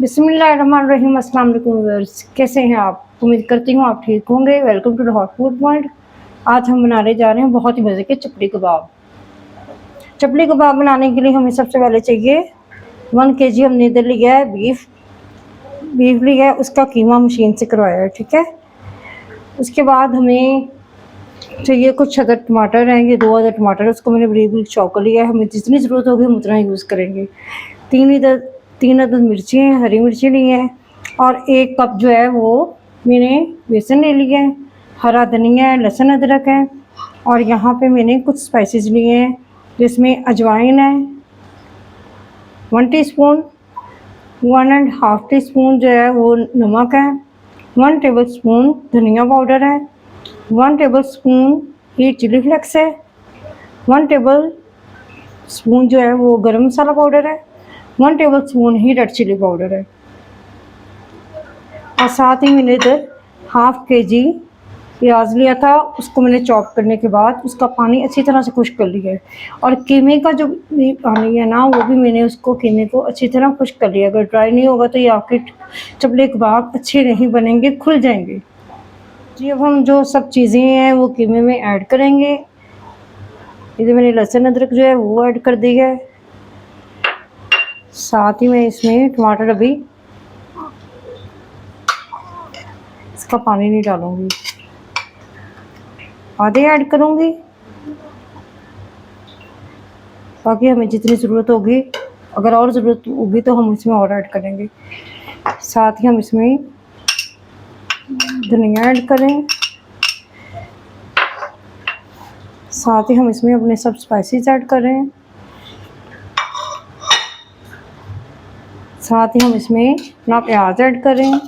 बिस्मिल्लाहिर्रहमानिर्रहीम। अस्सलाम वालेकुम व्यूअर्स, कैसे हैं आप? उम्मीद करती हूँ आप ठीक होंगे। Welcome to the hot food point. आज हम बनाने जा रहे हैं बहुत ही मज़े के चपली कबाब। चपली कबाब बनाने के लिए हमें सबसे पहले चाहिए 1 kg हमने इधर लिया है बीफ लिया है, उसका कीमा मशीन से करवाया है, ठीक है। उसके बाद हमें चाहिए कुछ अदर टमाटर रहेंगे, 2 अदर टमाटर, उसको मैंने बरीक बरीक चॉप कर लिया है। हमें जितनी ज़रूरत होगी हम उतना यूज़ करेंगे। 3 अदद मिर्ची हैं, हरी मिर्ची ली है, और 1 कप जो है वो मैंने बेसन ले लिया है। हरा धनिया है, लहसुन अदरक है, और यहाँ पे मैंने कुछ स्पाइसेस लिए हैं जिसमें अजवाइन है 1 टीस्पून, 1.5 टीस्पून जो है वो नमक है, 1 टेबलस्पून धनिया पाउडर है, 1 टेबलस्पून ही चिली फ्लेक्स है, 1 टेबल स्पून जो है वो गरम मसाला पाउडर है, 1 टेबलस्पून ही रेड चिली पाउडर है, और साथ ही मैंने इधर 1/2 kg प्याज लिया था। उसको मैंने चॉप करने के बाद उसका पानी अच्छी तरह से खुश्क कर लिया है, और कीमे का जो भी पानी है ना, वो भी मैंने उसको कीमे को अच्छी तरह खुश्क कर लिया। अगर ड्राई नहीं होगा तो ये आपके चपले कबाब अच्छे नहीं बनेंगे, खुल जाएंगे जी। अब हम जो सब चीज़ें हैं वो कीमे में ऐड करेंगे। इधर मैंने लहसुन अदरक जो है वो ऐड कर दी है। साथ ही मैं इसमें टमाटर अभी इसका पानी नहीं डालूंगी, आधे ऐड करूंगी, बाकी हमें जितनी ज़रूरत होगी, अगर और ज़रूरत होगी तो हम इसमें और ऐड करेंगे। साथ ही हम इसमें धनिया ऐड करें, साथ ही हम इसमें अपने सब स्पाइसेस ऐड करें, साथ ही हम इसमें अपना प्याज ऐड करें।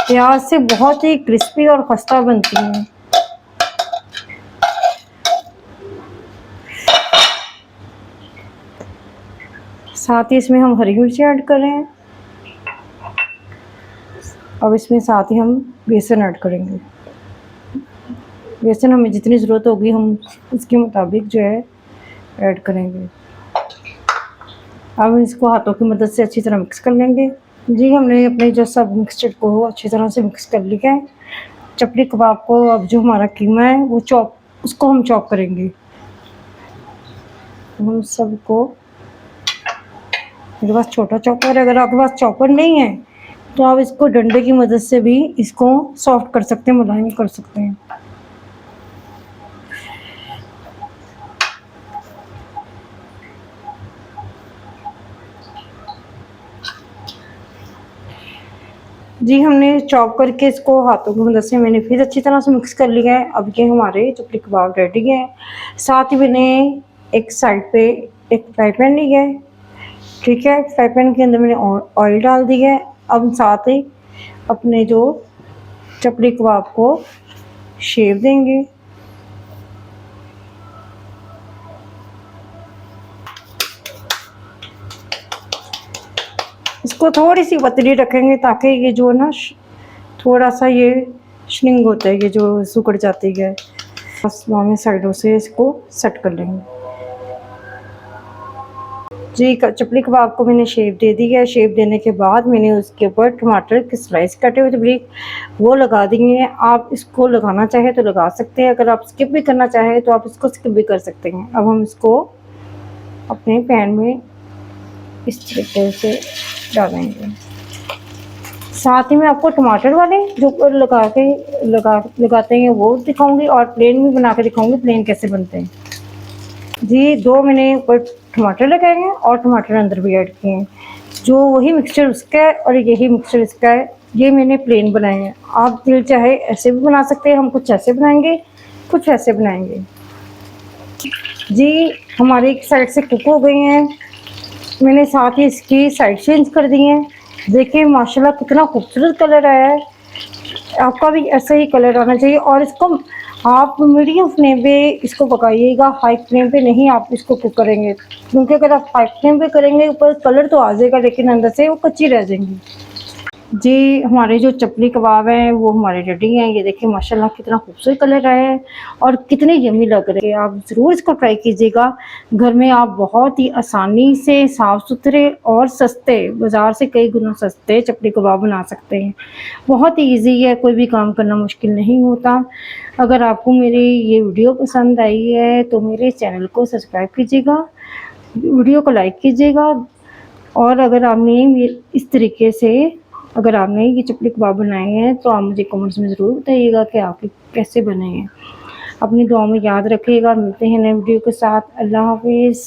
प्याज से बहुत ही क्रिस्पी और खस्ता बनती है। साथ ही इसमें हम हरी मिर्ची ऐड करें। अब इसमें साथ ही हम बेसन ऐड करेंगे। बेसन हमें जितनी ज़रूरत होगी हम उसके मुताबिक जो है ऐड करेंगे। अब हम इसको हाथों की मदद से अच्छी तरह मिक्स कर लेंगे जी। हमने अपने जो सब मिक्सचर को अच्छी तरह से मिक्स कर लिया है। चपली कबाब को अब जो हमारा कीमा है वो उसको हम चॉप करेंगे। हम सबको, मेरे पास छोटा चॉपर है, अगर आपके पास चॉपर नहीं है तो आप इसको डंडे की मदद से भी इसको सॉफ्ट कर सकते हैं, मुलायम कर सकते हैं। जी हमने चॉप करके इसको हाथों की मदद से मैंने फिर अच्छी तरह से मिक्स कर लिया है। अब ये हमारे चपली कबाब रेडी है। साथ ही मैंने एक साइड पे एक फ्राई पैन लिया है, ठीक है। फ्राई पैन के अंदर मैंने ऑयल डाल दिया है। अब साथ ही अपने जो चपली कबाब को शेप देंगे। इसको थोड़ी सी पतली रखेंगे ताकि ये जो ना थोड़ा सा ये श्रिंक होता है, ये जो सिकुड़ जाती है, बस दोनों साइडों से इसको सेट कर लेंगे जी। चपली कबाब को मैंने शेप दे दी है। शेप देने के बाद मैंने उसके ऊपर टमाटर के स्लाइस कटे हुए थे ब्रिक, वो लगा दिए हैं। आप इसको लगाना चाहे तो लगा सकते हैं, अगर आप स्किप भी करना चाहें तो आप इसको स्किप भी कर सकते हैं। अब हम इसको अपने पैन में इस तरीके से डालेंगे। साथ ही मैं आपको टमाटर वाले जो लगाते हैं वो दिखाऊंगी, और प्लेन भी बना के दिखाऊंगी प्लेन कैसे बनते हैं जी। 2 मैंने ऊपर टमाटर लगाए हैं और टमाटर अंदर भी ऐड किए हैं। जो वही मिक्सचर उसका है और यही मिक्सचर इसका है। ये मैंने प्लेन बनाए हैं, आप दिल चाहे ऐसे भी बना सकते हैं। हम कुछ ऐसे बनाएंगे, कुछ ऐसे बनाएंगे जी। हमारी एक साइड से कुक हो गई हैं, मैंने साथ ही इसकी साइड चेंज कर दी है। देखिए माशाल्लाह कितना खूबसूरत कलर आया है। आपका भी ऐसा ही कलर आना चाहिए, और इसको आप मीडियम फ्लेम पे इसको पकाइएगा, हाई फ्लेम पे नहीं आप इसको कुक करेंगे, क्योंकि अगर आप हाई फ्लेम पे करेंगे ऊपर कलर तो आ जाएगा लेकिन अंदर से वो कच्ची रह जाएंगी जी, हमारे जो चपली कबाब हैं वो हमारे रेडी हैं। ये देखिए माशाल्लाह कितना खूबसूरत कलर आया है और कितने यम्मी लग रहे हैं। आप ज़रूर इसको ट्राई कीजिएगा। घर में आप बहुत ही आसानी से साफ़-सुथरे और सस्ते, बाज़ार से कई गुना सस्ते चपली कबाब बना सकते हैं। बहुत ही ईज़ी है, कोई भी काम करना मुश्किल नहीं होता। अगर आपको मेरी ये वीडियो पसंद आई है तो मेरे चैनल को सब्सक्राइब कीजिएगा, वीडियो को लाइक कीजिएगा और अगर आपने ये इस तरीके से अगर आपने ये चपली कबाब बनाए हैं तो आप मुझे कमेंट्स में ज़रूर बताइएगा कि आपके कैसे बने हैं। अपनी दुआ में याद रखिएगा। मिलते हैं नए वीडियो के साथ। अल्लाह हाफ़िज़।